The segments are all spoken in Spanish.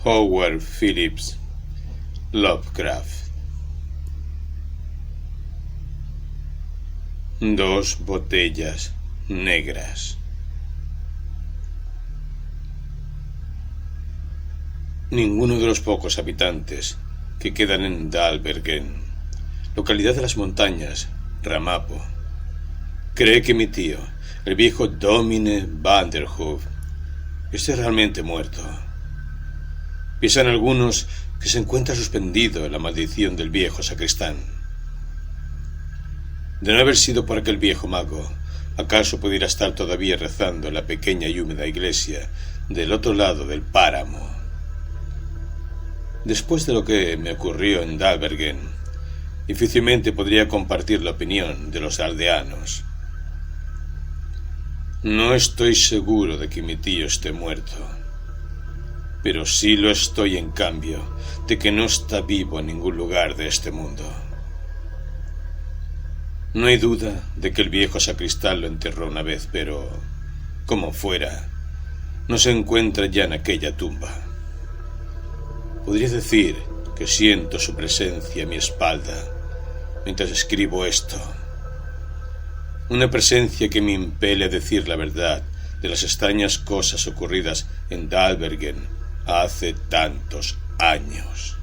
Howard Phillips Lovecraft. 2 botellas negras. Ninguno de los pocos habitantes que quedan en Dalbergen, localidad de las montañas, Ramapo, cree que mi tío, el viejo Domine Vanderhoof, esté realmente muerto. Piensan algunos que se encuentra suspendido en la maldición del viejo sacristán. De no haber sido por aquel viejo mago, ¿acaso pudiera estar todavía rezando en la pequeña y húmeda iglesia del otro lado del páramo? Después de lo que me ocurrió en Dalbergen, difícilmente podría compartir la opinión de los aldeanos. No estoy seguro de que mi tío esté muerto, pero sí lo estoy, en cambio, de que no está vivo en ningún lugar de este mundo. No hay duda de que el viejo sacristán lo enterró una vez, pero, como fuera, no se encuentra ya en aquella tumba. Podría decir que siento su presencia a mi espalda mientras escribo esto. Una presencia que me impele a decir la verdad de las extrañas cosas ocurridas en Dalbergen hace tantos años.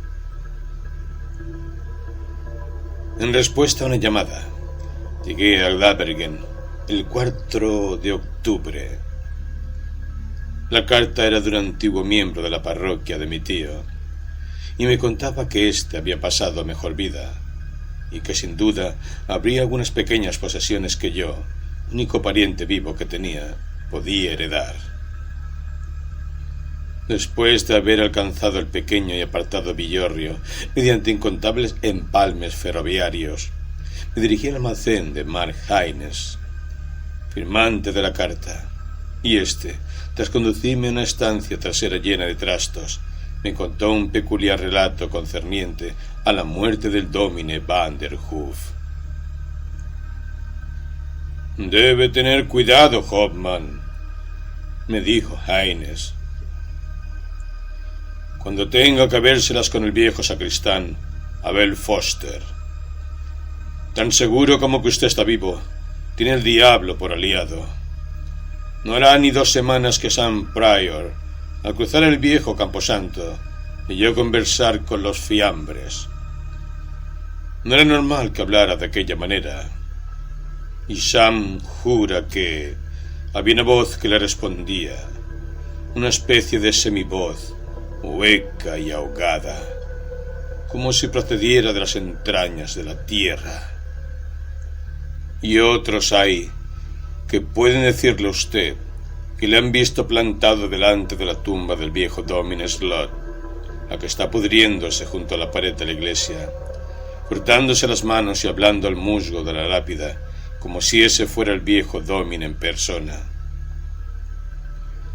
En respuesta a una llamada, llegué a Dalbergen el 4 de octubre. La carta era de un antiguo miembro de la parroquia de mi tío, y me contaba que éste había pasado a mejor vida, y que sin duda habría algunas pequeñas posesiones que yo, único pariente vivo que tenía, podía heredar. Después de haber alcanzado el pequeño y apartado villorrio mediante incontables empalmes ferroviarios, me dirigí al almacén de Mark Haynes, firmante de la carta, y tras conducirme a una estancia trasera llena de trastos, me contó un peculiar relato concerniente a la muerte del Domine Vanderhoof. «Debe tener cuidado, Hoffman», me dijo Haynes. «Cuando tenga que vérselas con el viejo sacristán, Abel Foster. Tan seguro como que usted está vivo, tiene el diablo por aliado. No hará ni 2 semanas que Sam Pryor, al cruzar el viejo camposanto, y yo conversar con los fiambres. No era normal que hablara de aquella manera, y Sam jura que había una voz que le respondía, una especie de semivoz, hueca y ahogada, como si procediera de las entrañas de la tierra. Y otros hay que pueden decirle a usted que le han visto plantado delante de la tumba del viejo Domine Slot, la que está pudriéndose junto a la pared de la iglesia, frotándose las manos y hablando al musgo de la lápida, como si ese fuera el viejo Domine en persona.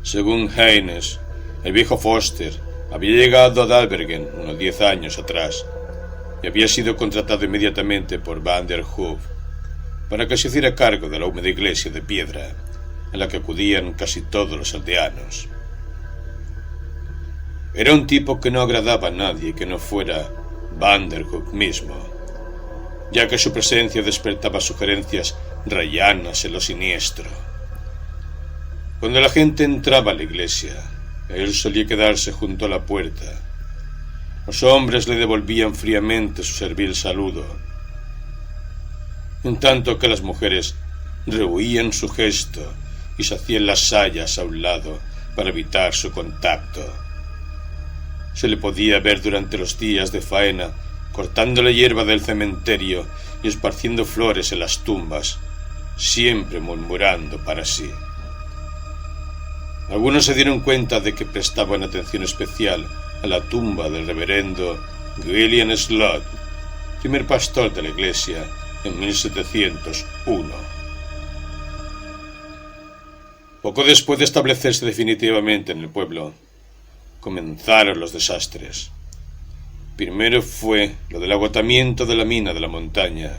Según Haynes, el viejo Foster había llegado a Dalbergen unos 10 años atrás y había sido contratado inmediatamente por Vanderhoof para que se hiciera cargo de la húmeda iglesia de piedra en la que acudían casi todos los aldeanos. Era un tipo que no agradaba a nadie que no fuera Vanderhoof mismo, ya que su presencia despertaba sugerencias rayanas en lo siniestro. Cuando la gente entraba a la iglesia, él solía quedarse junto a la puerta. Los hombres le devolvían fríamente su servil saludo, en tanto que las mujeres rehuían su gesto y se hacían las sayas a un lado para evitar su contacto. Se le podía ver durante los días de faena cortando la hierba del cementerio y esparciendo flores en las tumbas, siempre murmurando para sí. Algunos se dieron cuenta de que prestaban atención especial a la tumba del reverendo William Slot, primer pastor de la iglesia en 1701. Poco después de establecerse definitivamente en el pueblo, comenzaron los desastres. Primero fue lo del agotamiento de la mina de la montaña,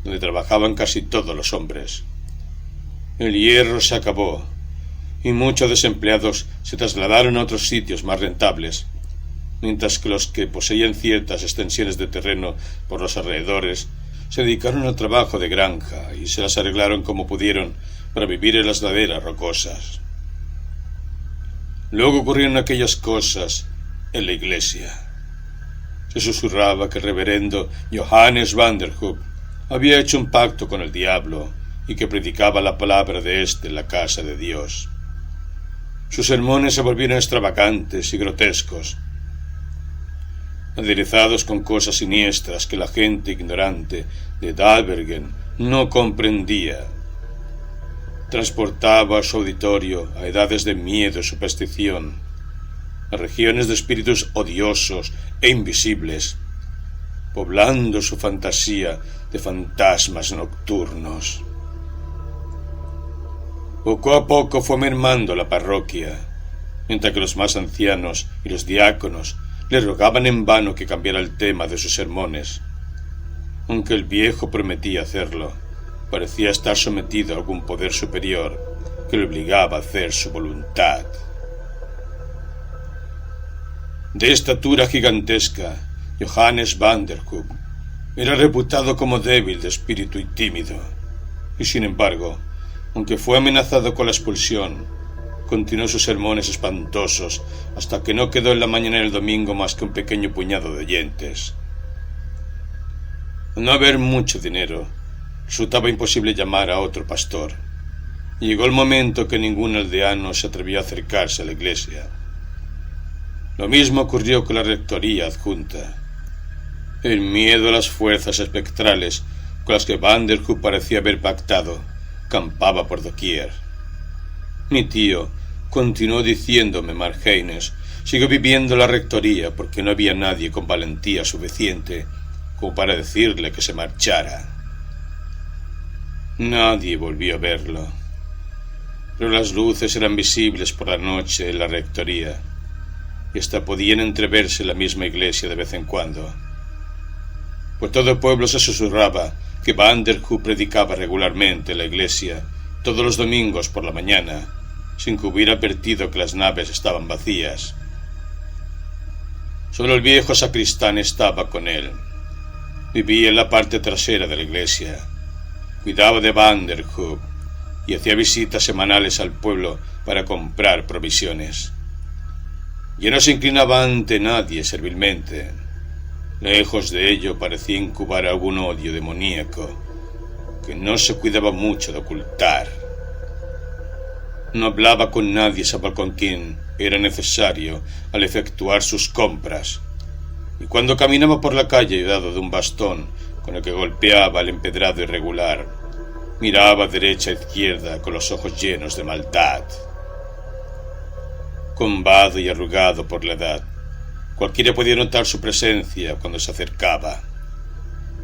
donde trabajaban casi todos los hombres. El hierro se acabó, y muchos desempleados se trasladaron a otros sitios más rentables, mientras que los que poseían ciertas extensiones de terreno por los alrededores se dedicaron al trabajo de granja y se las arreglaron como pudieron para vivir en las laderas rocosas. Luego ocurrieron aquellas cosas en la iglesia. Se susurraba que el reverendo Johannes Vanderhoof había hecho un pacto con el diablo y que predicaba la palabra de éste en la casa de Dios. Sus sermones se volvieron extravagantes y grotescos, aderezados con cosas siniestras que la gente ignorante de Dalbergen no comprendía. Transportaba a su auditorio a edades de miedo y superstición, a regiones de espíritus odiosos e invisibles, poblando su fantasía de fantasmas nocturnos. Poco a poco fue mermando la parroquia, mientras que los más ancianos y los diáconos le rogaban en vano que cambiara el tema de sus sermones. Aunque el viejo prometía hacerlo, parecía estar sometido a algún poder superior que le obligaba a hacer su voluntad. De estatura gigantesca, Johannes Vanderhoof era reputado como débil de espíritu y tímido, y sin embargo, aunque fue amenazado con la expulsión, continuó sus sermones espantosos hasta que no quedó en la mañana del domingo más que un pequeño puñado de oyentes. Al no haber mucho dinero, resultaba imposible llamar a otro pastor, y llegó el momento que ningún aldeano se atrevió a acercarse a la iglesia. Lo mismo ocurrió con la rectoría adjunta. El miedo a las fuerzas espectrales con las que Vanderhoof parecía haber pactado campaba por doquier. Mi tío continuó diciéndome, Marheines siguió viviendo la rectoría porque no había nadie con valentía suficiente como para decirle que se marchara. Nadie volvió a verlo, pero las luces eran visibles por la noche en la rectoría y hasta podían entreverse en la misma iglesia de vez en cuando. Por todo el pueblo se susurraba que Vanderhoof predicaba regularmente en la iglesia todos los domingos por la mañana, sin que hubiera advertido que las naves estaban vacías. Solo el viejo sacristán estaba con él. Vivía en la parte trasera de la iglesia, cuidaba de Vanderhoof y hacía visitas semanales al pueblo para comprar provisiones. Ya no se inclinaba ante nadie servilmente. Lejos de ello parecía incubar algún odio demoníaco que no se cuidaba mucho de ocultar. No hablaba con nadie salvo con quien era necesario al efectuar sus compras, y cuando caminaba por la calle ayudado de un bastón con el que golpeaba el empedrado irregular, miraba derecha e izquierda con los ojos llenos de maldad. Combado y arrugado por la edad, cualquiera podía notar su presencia cuando se acercaba.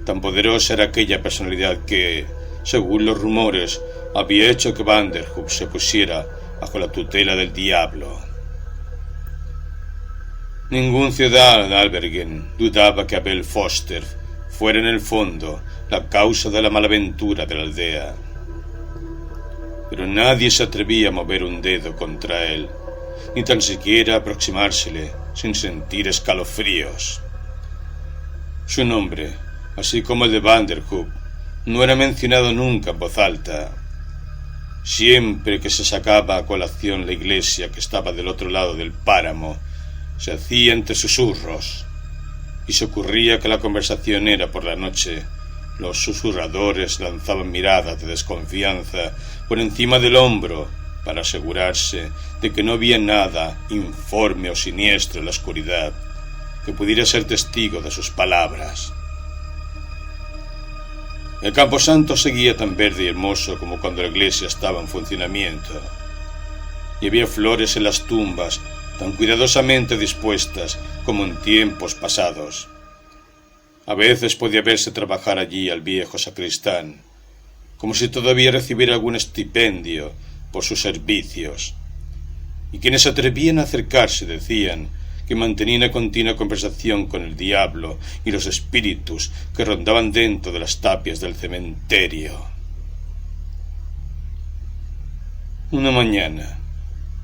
Tan poderosa era aquella personalidad que, según los rumores, había hecho que Vanderhoof se pusiera bajo la tutela del diablo. Ningún ciudadano de Dalbergen dudaba que Abel Foster fuera en el fondo la causa de la malaventura de la aldea. Pero nadie se atrevía a mover un dedo contra él, ni tan siquiera a aproximársele sin sentir escalofríos. Su nombre, así como el de Vanderhoof, no era mencionado nunca en voz alta. Siempre que se sacaba a colación la iglesia que estaba del otro lado del páramo, se hacía entre susurros, y se ocurría que la conversación era por la noche. Los susurradores lanzaban miradas de desconfianza por encima del hombro para asegurarse de que no había nada informe o siniestro en la oscuridad que pudiera ser testigo de sus palabras. El camposanto seguía tan verde y hermoso como cuando la iglesia estaba en funcionamiento, y había flores en las tumbas tan cuidadosamente dispuestas como en tiempos pasados. A veces podía verse trabajar allí al viejo sacristán, como si todavía recibiera algún estipendio por sus servicios, y quienes se atrevían a acercarse decían que mantenía una continua conversación con el diablo y los espíritus que rondaban dentro de las tapias del cementerio. Una mañana,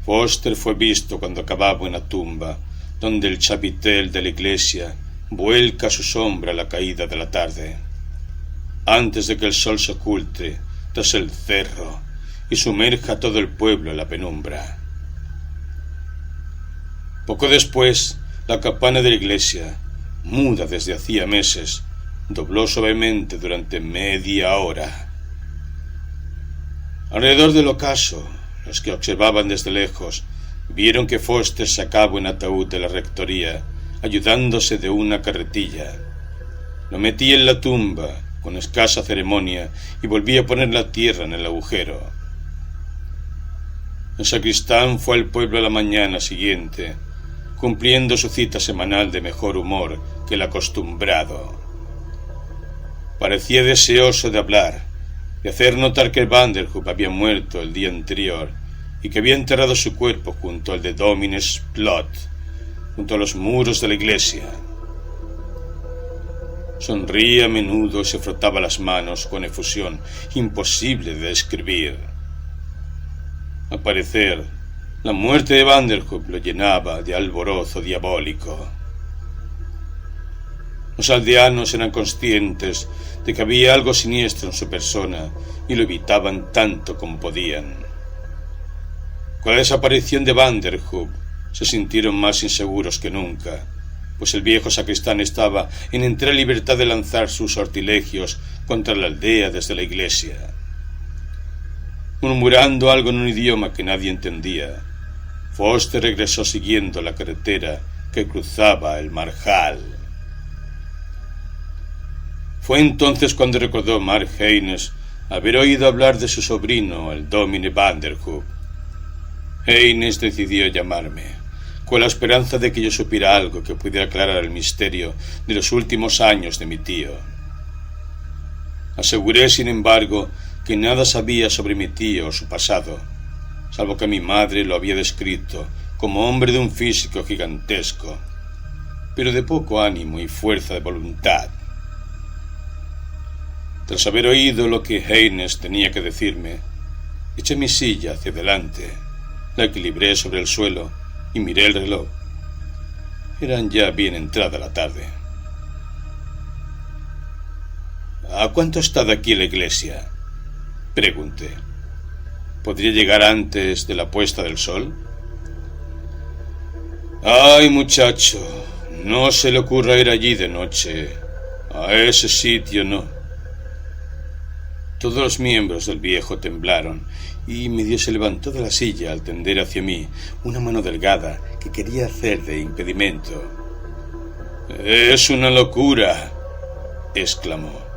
Foster fue visto cuando acababa una tumba, donde el chapitel de la iglesia vuelca su sombra a la caída de la tarde, antes de que el sol se oculte tras el cerro y sumerja a todo el pueblo en la penumbra. Poco después, la campana de la iglesia, muda desde hacía meses, dobló suavemente durante media hora. Alrededor del ocaso, los que observaban desde lejos vieron que Foster sacaba un ataúd de la rectoría, ayudándose de una carretilla. Lo metía en la tumba con escasa ceremonia y volvía a poner la tierra en el agujero. El sacristán fue al pueblo a la mañana siguiente, cumpliendo su cita semanal de mejor humor que el acostumbrado. Parecía deseoso de hablar, de hacer notar que Vanderhoof había muerto el día anterior y que había enterrado su cuerpo junto al de Domines Plot, junto a los muros de la iglesia. Sonría a menudo y se frotaba las manos con efusión imposible de describir. Al parecer, la muerte de Vanderhoof lo llenaba de alborozo diabólico. Los aldeanos eran conscientes de que había algo siniestro en su persona y lo evitaban tanto como podían. Con la desaparición de Vanderhoof se sintieron más inseguros que nunca, pues el viejo sacristán estaba en entera libertad de lanzar sus sortilegios contra la aldea desde la iglesia. Murmurando algo en un idioma que nadie entendía, Foster regresó siguiendo la carretera que cruzaba el marjal. Fue entonces cuando recordó Mark Haynes haber oído hablar de su sobrino, el Domine Vanderhoof. Haynes decidió llamarme, con la esperanza de que yo supiera algo que pudiera aclarar el misterio de los últimos años de mi tío. Aseguré, sin embargo, que nada sabía sobre mi tío o su pasado, salvo que mi madre lo había descrito como hombre de un físico gigantesco, pero de poco ánimo y fuerza de voluntad. Tras haber oído lo que Haynes tenía que decirme, eché mi silla hacia adelante, la equilibré sobre el suelo y miré el reloj. Eran ya bien entrada la tarde. ¿A cuánto está de aquí la iglesia?, pregunté. ¿Podría llegar antes de la puesta del sol? Ay, muchacho, no se le ocurra ir allí de noche. A ese sitio no. Todos los miembros del viejo temblaron y medio se levantó de la silla al tender hacia mí una mano delgada que quería hacer de impedimento. «Es una locura», exclamó.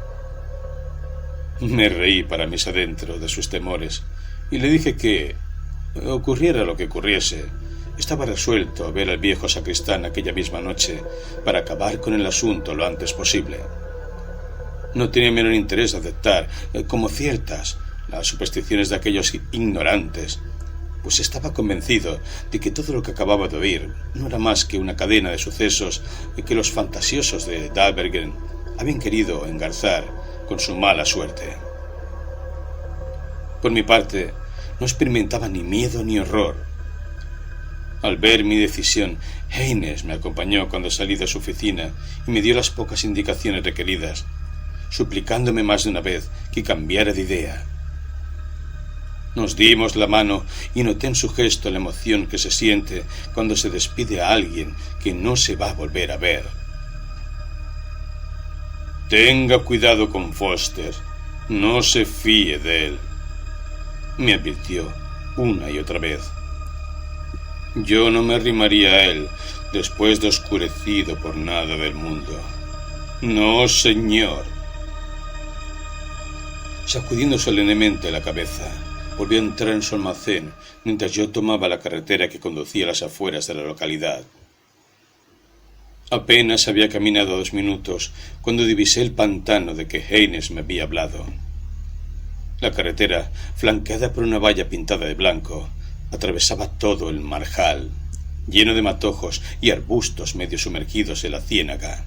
Me reí para mis adentro de sus temores y le dije que, ocurriera lo que ocurriese, estaba resuelto a ver al viejo sacristán aquella misma noche para acabar con el asunto lo antes posible. No tenía menor interés de aceptar como ciertas las supersticiones de aquellos ignorantes, pues estaba convencido de que todo lo que acababa de oír no era más que una cadena de sucesos que los fantasiosos de Dalbergen habían querido engarzar con su mala suerte. Por mi parte, no experimentaba ni miedo ni horror. Al ver mi decisión, Haynes me acompañó cuando salí de su oficina y me dio las pocas indicaciones requeridas, suplicándome más de una vez que cambiara de idea. Nos dimos la mano y noté en su gesto la emoción que se siente cuando se despide a alguien que no se va a volver a ver. Tenga cuidado con Foster, no se fíe de él, me advirtió una y otra vez. Yo no me arrimaría a él después de oscurecido por nada del mundo. No, señor. Sacudiendo solemnemente la cabeza, volvió a entrar en su almacén mientras yo tomaba la carretera que conducía a las afueras de la localidad. Apenas había caminado 2 minutos cuando divisé el pantano de que Haynes me había hablado. La carretera, flanqueada por una valla pintada de blanco, atravesaba todo el marjal, lleno de matojos y arbustos medio sumergidos en la ciénaga.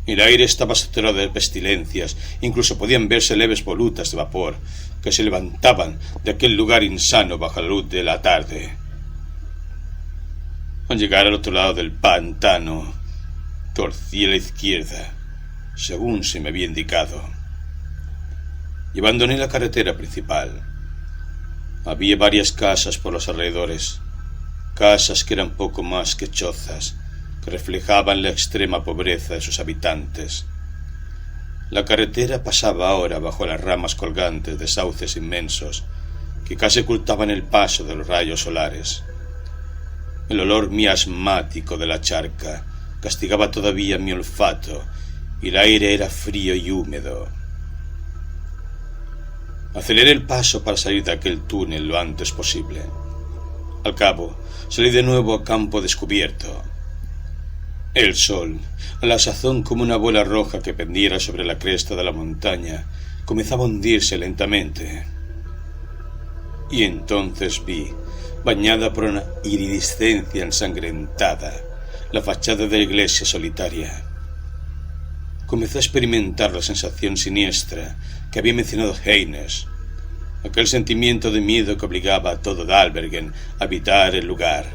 El aire estaba saturado de pestilencias, incluso podían verse leves volutas de vapor que se levantaban de aquel lugar insano bajo la luz de la tarde. Al llegar al otro lado del pantano, torcí a la izquierda, según se me había indicado, y abandoné la carretera principal. Había varias casas por los alrededores, casas que eran poco más que chozas, que reflejaban la extrema pobreza de sus habitantes. La carretera pasaba ahora bajo las ramas colgantes de sauces inmensos, que casi ocultaban el paso de los rayos solares. El olor miasmático de la charca castigaba todavía mi olfato, y el aire era frío y húmedo. Aceleré el paso para salir de aquel túnel lo antes posible. Al cabo, salí de nuevo a campo descubierto. El sol, a la sazón como una bola roja que pendiera sobre la cresta de la montaña, comenzaba a hundirse lentamente. Y entonces vi, bañada por una iridiscencia ensangrentada, la fachada de la iglesia solitaria. Comencé a experimentar la sensación siniestra que había mencionado Heines, aquel sentimiento de miedo que obligaba a todo Dalbergen a habitar el lugar.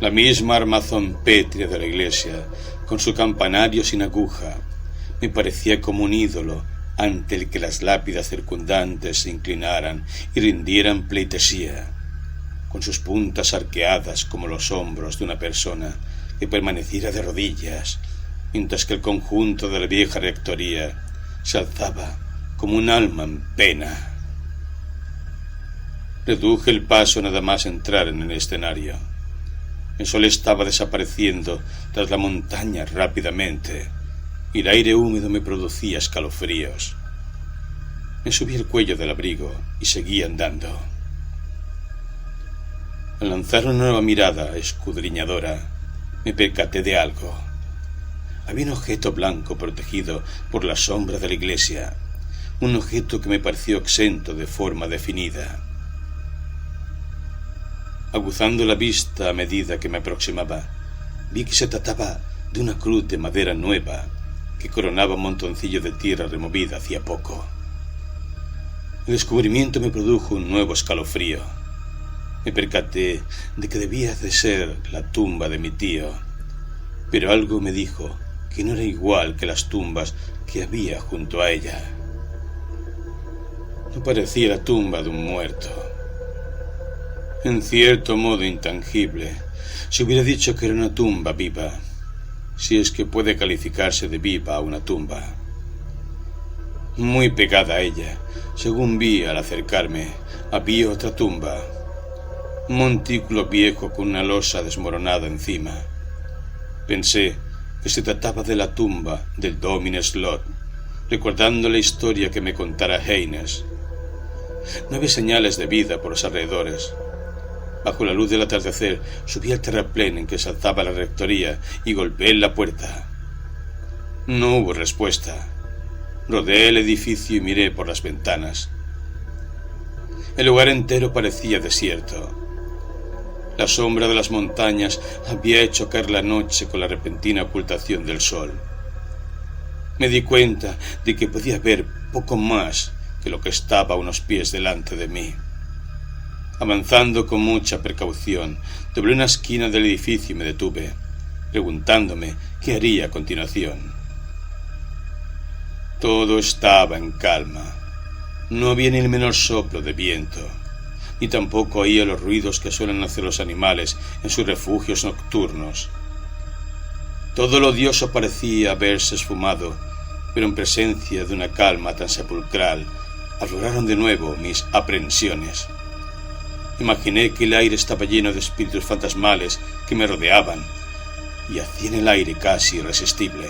La misma armazón pétrea de la iglesia, con su campanario sin aguja, me parecía como un ídolo ante el que las lápidas circundantes se inclinaran y rindieran pleitesía, con sus puntas arqueadas como los hombros de una persona que permaneciera de rodillas, mientras que el conjunto de la vieja rectoría se alzaba como un alma en pena. Reduje el paso nada más entrar en el escenario. El sol estaba desapareciendo tras la montaña rápidamente, y el aire húmedo me producía escalofríos. Me subí el cuello del abrigo y seguí andando. Al lanzar una nueva mirada escudriñadora, me percaté de algo. Había un objeto blanco protegido por la sombra de la iglesia, un objeto que me pareció exento de forma definida. Aguzando la vista a medida que me aproximaba, vi que se trataba de una cruz de madera nueva que coronaba un montoncillo de tierra removida hacía poco. El descubrimiento me produjo un nuevo escalofrío. Me percaté de que debía de ser la tumba de mi tío, pero algo me dijo que no era igual que las tumbas que había junto a ella. No parecía la tumba de un muerto. En cierto modo intangible, se hubiera dicho que era una tumba viva, si es que puede calificarse de viva una tumba. Muy pegada a ella, según vi al acercarme, había otra tumba, un montículo viejo con una losa desmoronada encima. Pensé que se trataba de la tumba del Domine Slot, recordando la historia que me contara Heines. No había señales de vida por los alrededores. Bajo la luz del atardecer subí al terraplén en que se alzaba la rectoría y golpeé en la puerta. No hubo respuesta. Rodeé el edificio y miré por las ventanas. El lugar entero parecía desierto. La sombra de las montañas había hecho caer la noche con la repentina ocultación del sol. Me di cuenta de que podía ver poco más que lo que estaba a unos pies delante de mí. Avanzando con mucha precaución, doblé una esquina del edificio y me detuve, preguntándome qué haría a continuación. Todo estaba en calma. No había ni el menor soplo de viento, ni tampoco oía los ruidos que suelen hacer los animales en sus refugios nocturnos. Todo lo odioso parecía haberse esfumado, pero en presencia de una calma tan sepulcral afloraron de nuevo mis aprehensiones. Imaginé que el aire estaba lleno de espíritus fantasmales que me rodeaban y hacían el aire casi irresistible.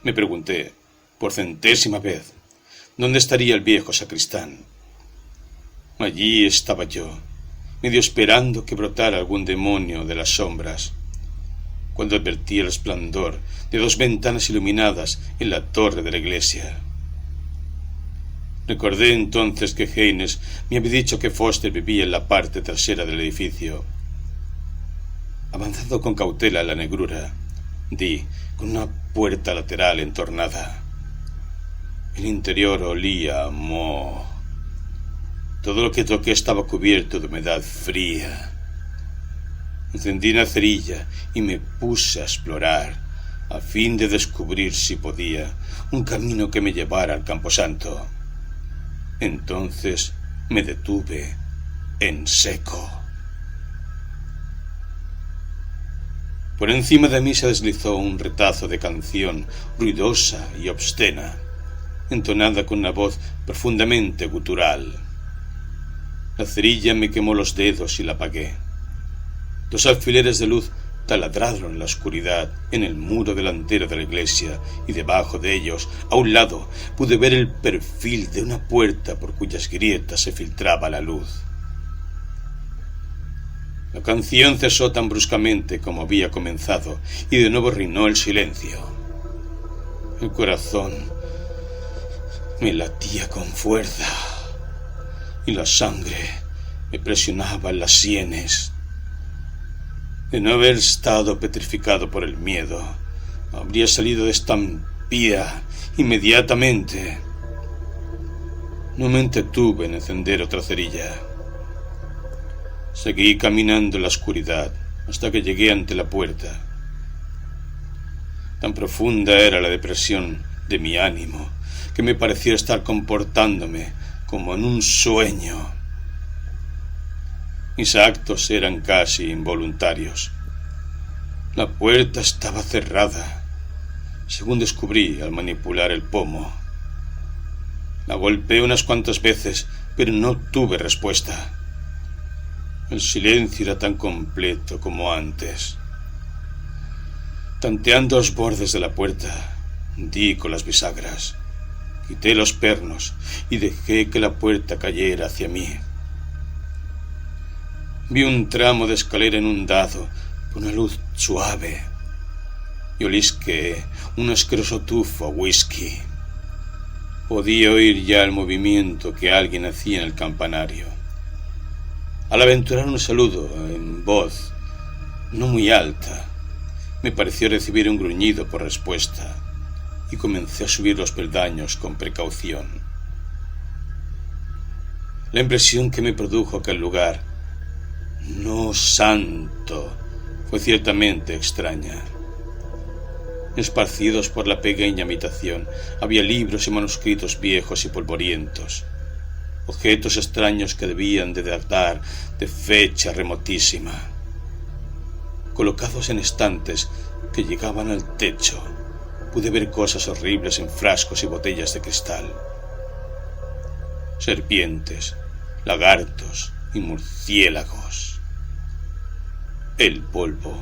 Me pregunté, por centésima vez, ¿dónde estaría el viejo sacristán? Allí estaba yo, medio esperando que brotara algún demonio de las sombras, cuando advertí el resplandor de dos ventanas iluminadas en la torre de la iglesia. Recordé entonces que Heines me había dicho que Foster vivía en la parte trasera del edificio. Avanzando con cautela en la negrura, di con una puerta lateral entornada. El interior olía a moho. Todo lo que toqué estaba cubierto de humedad fría. Encendí una cerilla y me puse a explorar, a fin de descubrir, si podía, un camino que me llevara al camposanto. Entonces me detuve en seco. Por encima de mí se deslizó un retazo de canción ruidosa y obscena, entonada con una voz profundamente gutural. La cerilla me quemó los dedos y la apagué. 2 alfileres de luz taladraron en la oscuridad en el muro delantero de la iglesia, y debajo de ellos, a un lado, pude ver el perfil de una puerta por cuyas grietas se filtraba la luz. La canción cesó tan bruscamente como había comenzado, y de nuevo reinó el silencio. El corazón me latía con fuerza, y la sangre me presionaba en las sienes. De no haber estado petrificado por el miedo, habría salido de estampida inmediatamente. No me entretuve en encender otra cerilla. Seguí caminando en la oscuridad hasta que llegué ante la puerta. Tan profunda era la depresión de mi ánimo que me pareció estar comportándome como en un sueño. Mis actos eran casi involuntarios. La puerta estaba cerrada, según descubrí al manipular el pomo. La golpeé unas cuantas veces, pero no tuve respuesta. El silencio era tan completo como antes. Tanteando los bordes de la puerta, di con las bisagras, quité los pernos y dejé que la puerta cayera hacia mí. Vi un tramo de escalera inundado por una luz suave y olisqué un asqueroso tufo a whisky. Podía oír ya el movimiento que alguien hacía en el campanario. Al aventurar un saludo en voz no muy alta, me pareció recibir un gruñido por respuesta y comencé a subir los peldaños con precaución. La impresión que me produjo aquel lugar, no santo, fue ciertamente extraña. Esparcidos por la pequeña habitación había libros y manuscritos viejos y polvorientos, objetos extraños que debían de datar de fecha remotísima. Colocados en estantes que llegaban al techo, pude ver cosas horribles en frascos y botellas de cristal. Serpientes, lagartos y murciélagos. El polvo,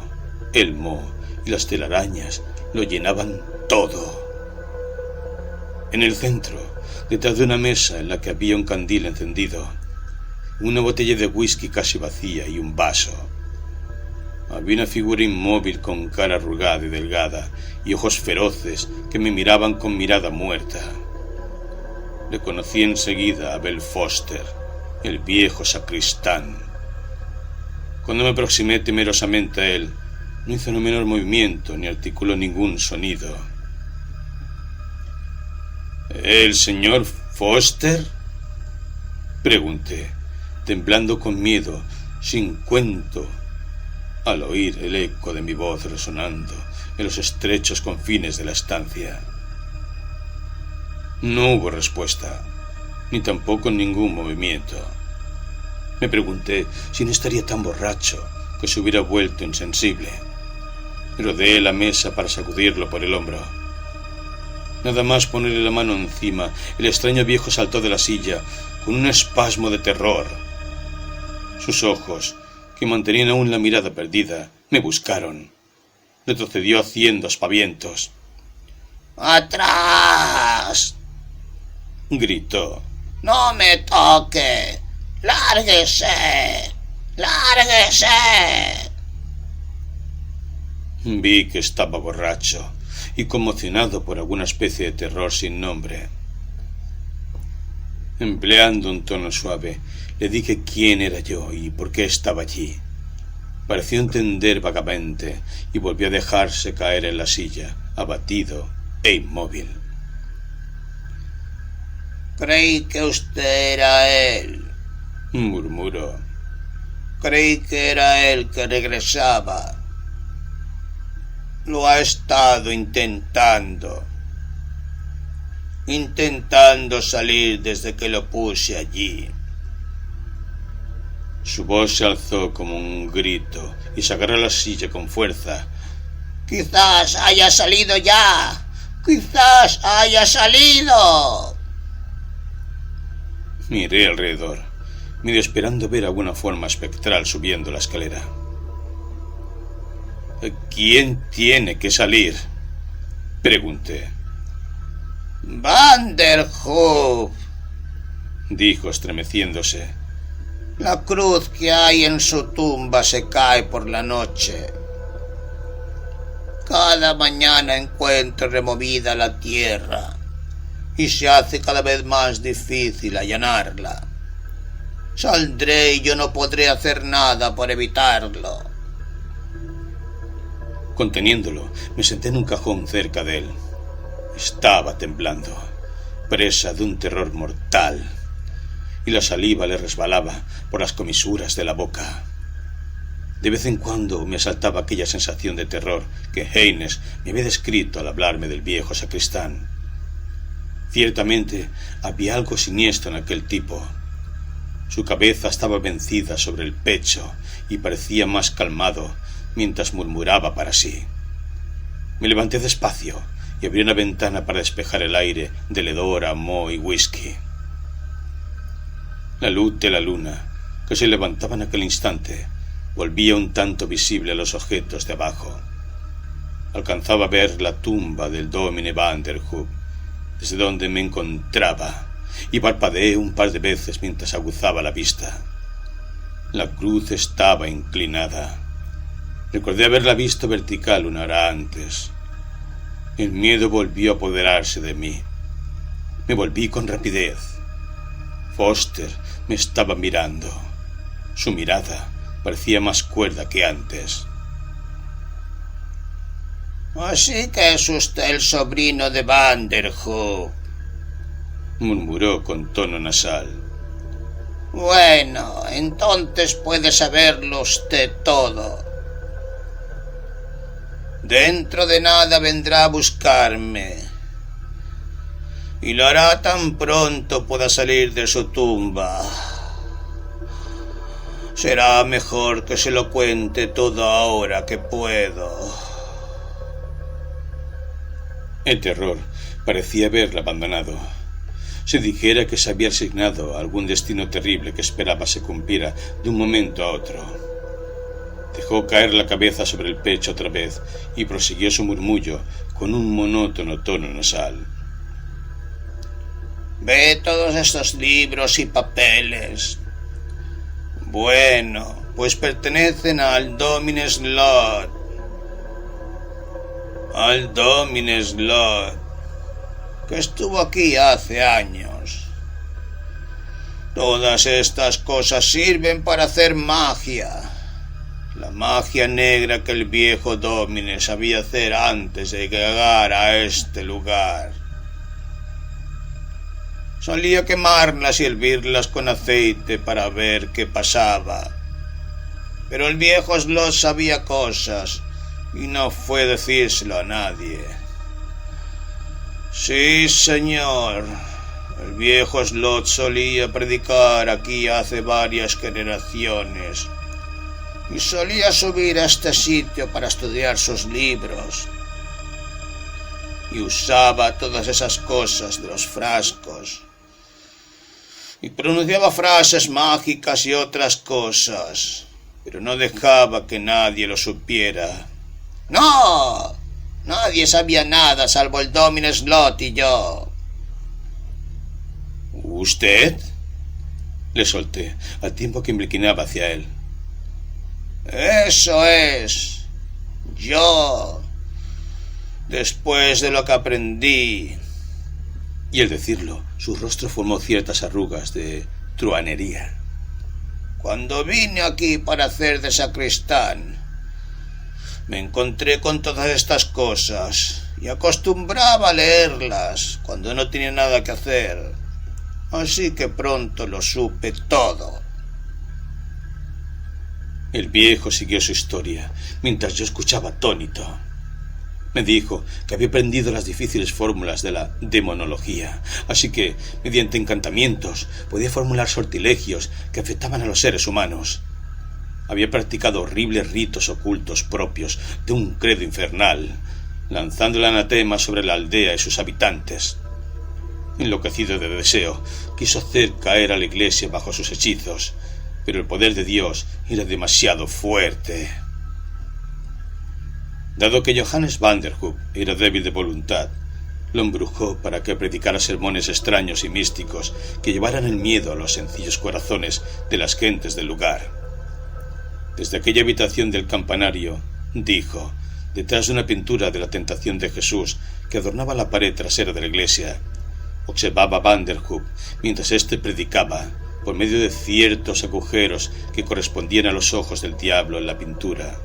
el moho y las telarañas lo llenaban todo. En el centro, detrás de una mesa en la que había un candil encendido, una botella de whisky casi vacía y un vaso, había una figura inmóvil con cara arrugada y delgada y ojos feroces que me miraban con mirada muerta. Reconocí enseguida a Abel Foster, el viejo sacristán. Cuando me aproximé temerosamente a él, no hizo el menor movimiento ni articuló ningún sonido. ¿El señor Foster?, pregunté, temblando con miedo, sin cuento, al oír el eco de mi voz resonando en los estrechos confines de la estancia. No hubo respuesta, ni tampoco ningún movimiento. Me pregunté si no estaría tan borracho que se hubiera vuelto insensible. Rodeé la mesa para sacudirlo por el hombro. Nada más ponerle la mano encima, el extraño viejo saltó de la silla con un espasmo de terror. Sus ojos, que mantenían aún la mirada perdida, me buscaron. Retrocedió haciendo aspavientos. ¡Atrás!, gritó. ¡No me toque! ¡Lárguese! ¡Lárguese! Vi que estaba borracho y conmocionado por alguna especie de terror sin nombre. Empleando un tono suave, le dije quién era yo y por qué estaba allí. Pareció entender vagamente y volvió a dejarse caer en la silla, abatido e inmóvil. Creí que usted era él, Murmuró. Creí que era él que regresaba. Lo ha estado intentando salir desde que lo puse allí. Su voz se alzó como un grito y se agarró a la silla con fuerza. ¡Quizás haya salido ya! ¡Quizás haya salido! Miré alrededor, medio esperando ver alguna forma espectral subiendo la escalera. ¿Quién tiene que salir?, pregunté. Vanderhoof, dijo estremeciéndose. La cruz que hay en su tumba se cae por la noche. Cada mañana encuentro removida la tierra y se hace cada vez más difícil allanarla. Saldré y yo no podré hacer nada por evitarlo. Conteniéndolo, me senté en un cajón cerca de él. Estaba temblando, presa de un terror mortal, y la saliva le resbalaba por las comisuras de la boca. De vez en cuando me asaltaba aquella sensación de terror que Heines me había descrito al hablarme del viejo sacristán. Ciertamente había algo siniestro en aquel tipo. Su cabeza estaba vencida sobre el pecho y parecía más calmado mientras murmuraba para sí. Me levanté despacio y abrí una ventana para despejar el aire del hedor a moho y whisky. La luz de la luna, que se levantaba en aquel instante, volvía un tanto visible a los objetos de abajo. Alcanzaba a ver la tumba del Dómine Vanderhoof desde donde me encontraba, y parpadeé un par de veces mientras aguzaba la vista. La cruz estaba inclinada. Recordé haberla visto vertical una hora antes. El miedo volvió a apoderarse de mí. Me volví con rapidez. Foster me estaba mirando. Su mirada parecía más cuerda que antes. Así que es usted el sobrino de Vanderhoof, murmuró con tono nasal. Bueno, entonces puede saberlo usted todo. Dentro de nada vendrá a buscarme, y lo hará tan pronto pueda salir de su tumba. Será mejor que se lo cuente todo ahora que puedo. El terror parecía haberla abandonado. Si dijera que se había asignado a algún destino terrible que esperaba se cumpliera de un momento a otro. Dejó caer la cabeza sobre el pecho otra vez y prosiguió su murmullo con un monótono tono nasal. ¿Ve todos estos libros y papeles? Bueno, pues pertenecen al Dómine Slot. Al Dómine Slot, que estuvo aquí hace años. Todas estas cosas sirven para hacer magia. La magia negra que el viejo Dómine sabía hacer antes de llegar a este lugar. Solía quemarlas y hervirlas con aceite para ver qué pasaba. Pero el viejo Slot sabía cosas y no fue decírselo a nadie. Sí, señor. El viejo Slot solía predicar aquí hace varias generaciones y solía subir a este sitio para estudiar sus libros. Y usaba todas esas cosas de los frascos. Y pronunciaba frases mágicas y otras cosas, pero no dejaba que nadie lo supiera. ¡No! Nadie sabía nada salvo el Dómine Slot y yo. ¿Usted? Le solté, al tiempo que me inclinaba hacia él. Eso es. Yo. Después de lo que aprendí. Y al decirlo, su rostro formó ciertas arrugas de truhanería. Cuando vine aquí para hacer de sacristán, me encontré con todas estas cosas y acostumbraba a leerlas cuando no tenía nada que hacer. Así que pronto lo supe todo. El viejo siguió su historia, mientras yo escuchaba atónito. Me dijo que había aprendido las difíciles fórmulas de la demonología, así que, mediante encantamientos, podía formular sortilegios que afectaban a los seres humanos. Había practicado horribles ritos ocultos propios de un credo infernal, lanzando el anatema sobre la aldea y sus habitantes. Enloquecido de deseo, quiso hacer caer a la iglesia bajo sus hechizos, pero el poder de Dios era demasiado fuerte. Dado que Johannes Vanderhoof era débil de voluntad, lo embrujó para que predicara sermones extraños y místicos que llevaran el miedo a los sencillos corazones de las gentes del lugar. Desde aquella habitación del campanario, dijo, detrás de una pintura de la tentación de Jesús que adornaba la pared trasera de la iglesia, observaba a Vanderhoof mientras éste predicaba, por medio de ciertos agujeros que correspondían a los ojos del diablo en la pintura.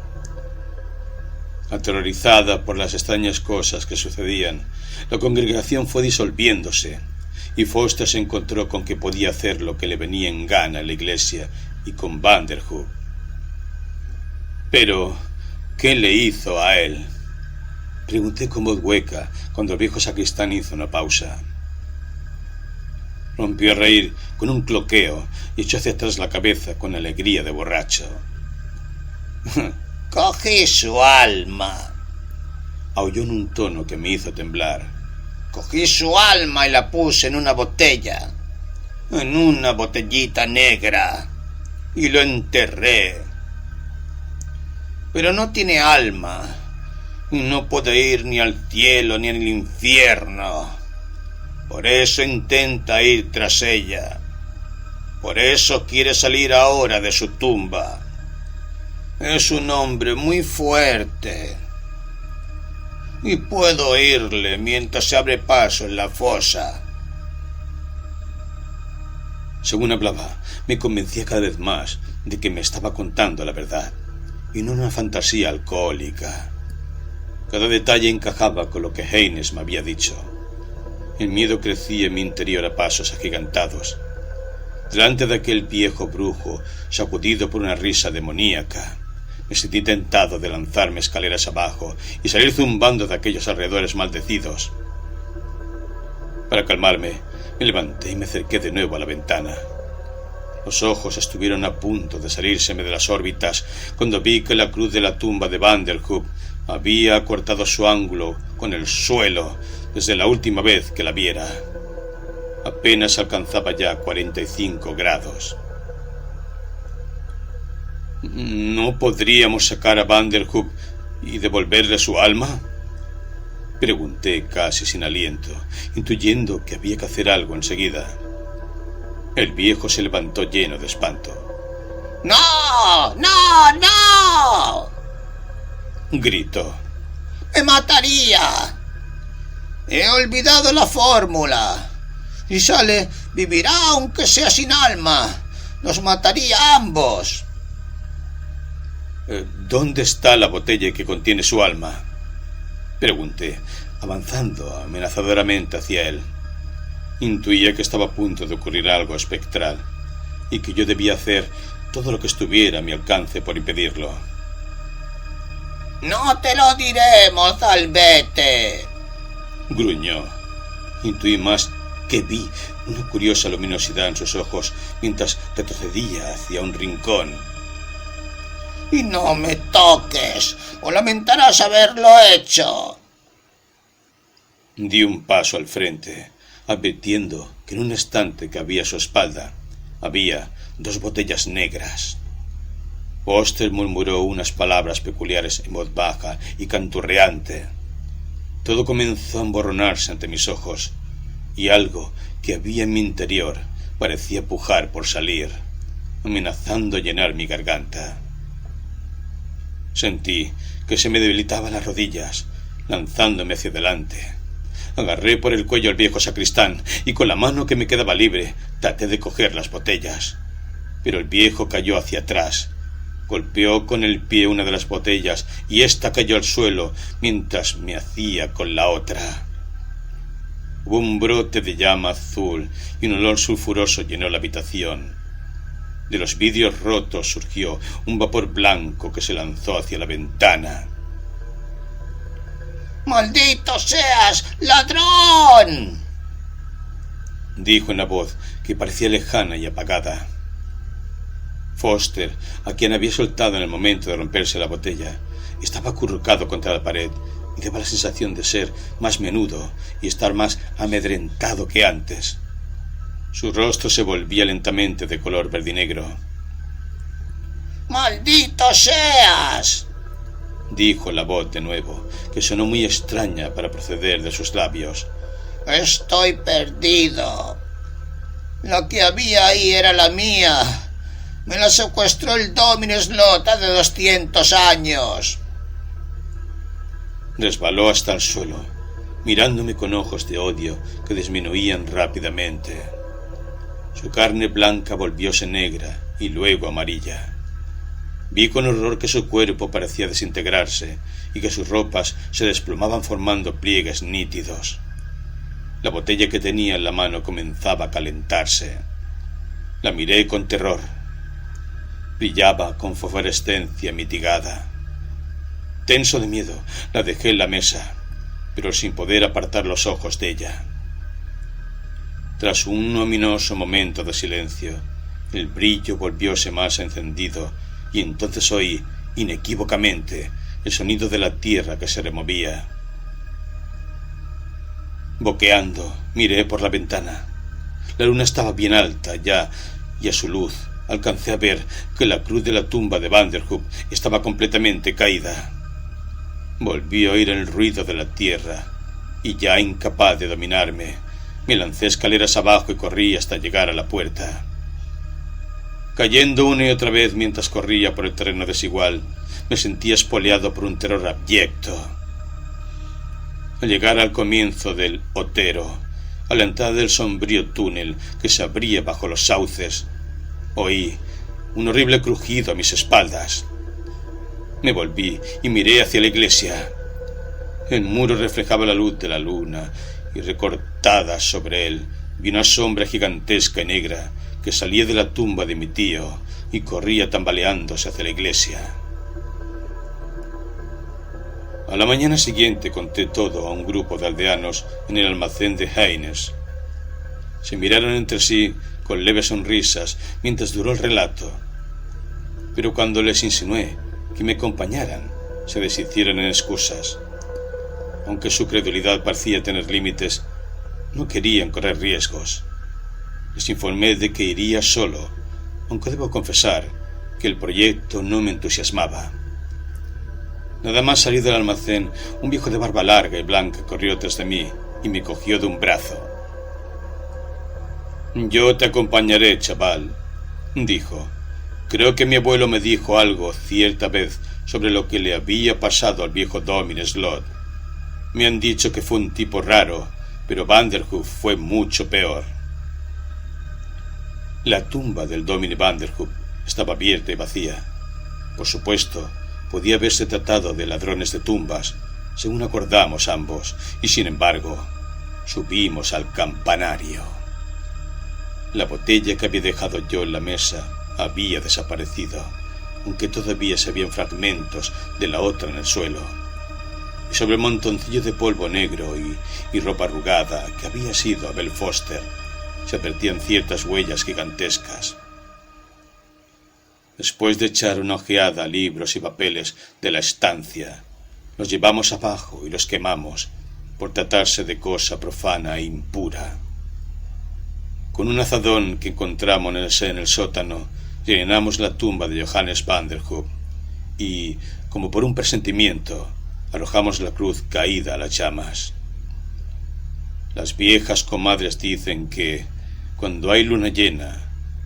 Aterrorizada por las extrañas cosas que sucedían, la congregación fue disolviéndose, y Foster se encontró con que podía hacer lo que le venía en gana en la iglesia y con Vanderhoof. Pero, ¿qué le hizo a él? Pregunté con voz hueca cuando el viejo sacristán hizo una pausa. Rompió a reír con un cloqueo y echó hacia atrás la cabeza con alegría de borracho. Cogí su alma, aulló en un tono que me hizo temblar. Cogí su alma y la puse en una botella, en una botellita negra, y lo enterré. Pero no tiene alma, y no puede ir ni al cielo ni al infierno. Por eso intenta ir tras ella. Por eso quiere salir ahora de su tumba. Es un hombre muy fuerte, y puedo oírle mientras se abre paso en la fosa. Según hablaba, me convencía cada vez más de que me estaba contando la verdad, y no una fantasía alcohólica. Cada detalle encajaba con lo que Haynes me había dicho. El miedo crecía en mi interior a pasos agigantados. Delante de aquel viejo brujo, sacudido por una risa demoníaca, me sentí tentado de lanzarme escaleras abajo y salir zumbando de aquellos alrededores maldecidos. Para calmarme, me levanté y me acerqué de nuevo a la ventana. Los ojos estuvieron a punto de salírseme de las órbitas cuando vi que la cruz de la tumba de Vanderhoof había acortado su ángulo con el suelo desde la última vez que la viera. Apenas alcanzaba ya 45 grados. ¿No podríamos sacar a Vanderhoof y devolverle su alma? Pregunté casi sin aliento, intuyendo que había que hacer algo enseguida. El viejo se levantó lleno de espanto. ¡No! ¡No! ¡No! Gritó. ¡Me mataría! He olvidado la fórmula. Si sale, vivirá aunque sea sin alma. Nos mataría a ambos. ¿Dónde está la botella que contiene su alma? Pregunté, avanzando amenazadoramente hacia él. Intuía que estaba a punto de ocurrir algo espectral, y que yo debía hacer todo lo que estuviera a mi alcance por impedirlo. «No te lo diré, mozalbete», gruñó. Intuí más que vi una curiosa luminosidad en sus ojos mientras retrocedía hacia un rincón. «Y no me toques, o lamentarás haberlo hecho». Di un paso al frente, advirtiendo que en un estante que había a su espalda había 2 botellas negras. Foster murmuró unas palabras peculiares en voz baja y canturreante. Todo comenzó a emborronarse ante mis ojos, y algo que había en mi interior parecía pujar por salir, amenazando llenar mi garganta. Sentí que se me debilitaban las rodillas, lanzándome hacia adelante. Agarré por el cuello al viejo sacristán y con la mano que me quedaba libre traté de coger las botellas. Pero el viejo cayó hacia atrás. Golpeó con el pie una de las botellas y ésta cayó al suelo mientras me hacía con la otra. Hubo un brote de llama azul y un olor sulfuroso llenó la habitación. De los vidrios rotos surgió un vapor blanco que se lanzó hacia la ventana. ¡Maldito seas, ladrón!, dijo una voz que parecía lejana y apagada. Foster, a quien había soltado en el momento de romperse la botella, estaba acurrucado contra la pared y daba la sensación de ser más menudo y estar más amedrentado que antes. Su rostro se volvía lentamente de color verdinegro. ¡Maldito seas!, dijo la voz de nuevo, que sonó muy extraña para proceder de sus labios. Estoy perdido. Lo que había ahí era la mía. Me la secuestró el Domin Slot hace 200 años. Resbaló hasta el suelo, mirándome con ojos de odio que disminuían rápidamente. Su carne blanca volvióse negra y luego amarilla. Vi con horror que su cuerpo parecía desintegrarse y que sus ropas se desplomaban formando pliegues nítidos. La botella que tenía en la mano comenzaba a calentarse. La miré con terror. Brillaba con fosforescencia mitigada. Tenso de miedo, la dejé en la mesa, pero sin poder apartar los ojos de ella. Tras un ominoso momento de silencio, el brillo volvióse más encendido y entonces oí, inequívocamente, el sonido de la tierra que se removía. Boqueando, miré por la ventana. La luna estaba bien alta ya, y a su luz alcancé a ver que la cruz de la tumba de Vanderhoof estaba completamente caída. Volví a oír el ruido de la tierra, y ya incapaz de dominarme, me lancé escaleras abajo y corrí hasta llegar a la puerta. Cayendo una y otra vez mientras corría por el terreno desigual, me sentía espoleado por un terror abyecto. Al llegar al comienzo del Otero, a la entrada del sombrío túnel que se abría bajo los sauces, oí un horrible crujido a mis espaldas. Me volví y miré hacia la iglesia. El muro reflejaba la luz de la luna y recortada sobre él vi una sombra gigantesca y negra que salía de la tumba de mi tío y corría tambaleándose hacia la iglesia. A la mañana siguiente conté todo a un grupo de aldeanos en el almacén de Haynes. Se miraron entre sí con leves sonrisas mientras duró el relato, pero cuando les insinué que me acompañaran, se deshicieron en excusas. Aunque su credulidad parecía tener límites, no querían correr riesgos. Les informé de que iría solo, aunque debo confesar que el proyecto no me entusiasmaba. Nada más salir del almacén, un viejo de barba larga y blanca corrió tras de mí y me cogió de un brazo. «Yo te acompañaré, chaval», dijo. «Creo que mi abuelo me dijo algo cierta vez sobre lo que le había pasado al viejo Domin Slot. Me han dicho que fue un tipo raro, pero Vanderhoof fue mucho peor». La tumba del Domin Vanderhoof estaba abierta y vacía. Por supuesto, podía haberse tratado de ladrones de tumbas, según acordamos ambos, y sin embargo, subimos al campanario. La botella que había dejado yo en la mesa había desaparecido, aunque todavía se veían fragmentos de la otra en el suelo. Y sobre el montoncillo de polvo negro y ropa arrugada que había sido Abel Foster, se advertían ciertas huellas gigantescas. Después de echar una ojeada a libros y papeles de la estancia, los llevamos abajo y los quemamos, por tratarse de cosa profana e impura. Con un azadón que encontramos en el sótano, llenamos la tumba de Johannes Vanderhoof y, como por un presentimiento, arrojamos la cruz caída a las llamas. Las viejas comadres dicen que, cuando hay luna llena,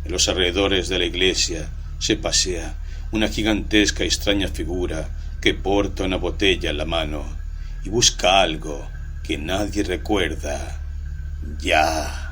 en los alrededores de la iglesia se pasea una gigantesca y extraña figura que porta una botella en la mano y busca algo que nadie recuerda. Ya.